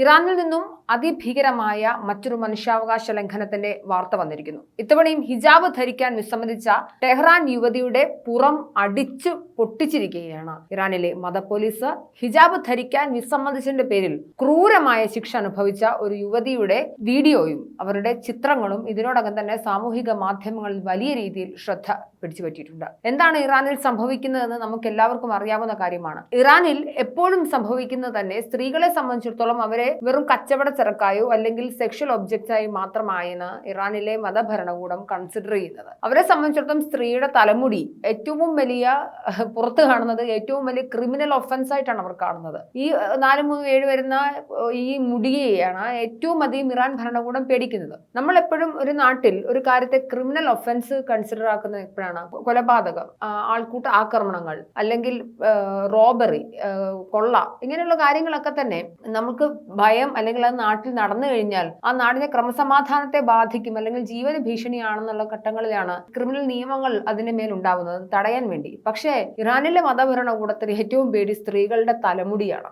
ഇറാനിൽ നിന്നും അതിഭീകരമായ മറ്റൊരു മനുഷ്യാവകാശ ലംഘനത്തിന്റെ വാർത്ത വന്നിരിക്കുന്നു. ഇത്തവണയും ഹിജാബ് ധരിക്കാൻ വിസമ്മതിച്ച ടെഹ്റാൻ യുവതിയുടെ പുറം അടിച്ചു പൊട്ടിച്ചിരിക്കുകയാണ് ഇറാനിലെ മതപോലീസ്. ഹിജാബ് ധരിക്കാൻ വിസമ്മതിച്ചതിന്റെ പേരിൽ ക്രൂരമായ ശിക്ഷ അനുഭവിച്ച ഒരു യുവതിയുടെ വീഡിയോയും അവരുടെ ചിത്രങ്ങളും ഇതിനോടകം തന്നെ സാമൂഹിക മാധ്യമങ്ങളിൽ വലിയ രീതിയിൽ ശ്രദ്ധ പിടിച്ചുപറ്റിയിട്ടുണ്ട്. എന്താണ് ഇറാനിൽ സംഭവിക്കുന്നതെന്ന് നമുക്ക് എല്ലാവർക്കും അറിയാവുന്ന കാര്യമാണ്. ഇറാനിൽ എപ്പോഴും സംഭവിക്കുന്നത് തന്നെ സ്ത്രീകളെ സംബന്ധിച്ചിടത്തോളം അവരെ വെറും കച്ചവടച്ചരക്കായോ അല്ലെങ്കിൽ സെക്ഷൽ ഒബ്ജക്റ്റായി മാത്രമായാണ് ഇറാനിലെ മതഭരണകൂടം കൺസിഡർ ചെയ്യുന്നത്. അവരെ സംബന്ധിച്ചിടത്തോളം സ്ത്രീയുടെ തലമുടി ഏറ്റവും വലിയ പുറത്ത് കാണുന്നത് ഏറ്റവും വലിയ ക്രിമിനൽ ഒഫൻസ് ആയിട്ടാണ് അവർ കാണുന്നത്. ഈ 4, 3, 7 വരുന്ന ഈ മുടിയെയാണ് ഏറ്റവും അധികം ഇറാൻ ഭരണകൂടം പേടിക്കുന്നത്. നമ്മൾ എപ്പോഴും ഒരു നാട്ടിൽ ഒരു കാര്യത്തെ ക്രിമിനൽ ഒഫൻസ് കൺസിഡർ ആക്കുന്നത് എപ്പോഴാണ്? കൊലപാതകം, ആൾക്കൂട്ട ആക്രമണങ്ങൾ, അല്ലെങ്കിൽ റോബറി, കൊള്ള, ഇങ്ങനെയുള്ള കാര്യങ്ങളൊക്കെ തന്നെ നമുക്ക് ഭയം അല്ലെങ്കിൽ അത് നാട്ടിൽ നടന്നു കഴിഞ്ഞാൽ ആ നാടിന്റെ ക്രമസമാധാനത്തെ ബാധിക്കും അല്ലെങ്കിൽ ജീവന ഭീഷണിയാണെന്നുള്ള ഘട്ടങ്ങളിലാണ് ക്രിമിനൽ നിയമങ്ങൾ അതിന്റെ മേൽ ഉണ്ടാവുന്നത് തടയാൻ വേണ്ടി. പക്ഷേ ഇറാനിലെ മതഭരണകൂടത്തിന് ഏറ്റവും പേടി സ്ത്രീകളുടെ തലമുടിയാണ്.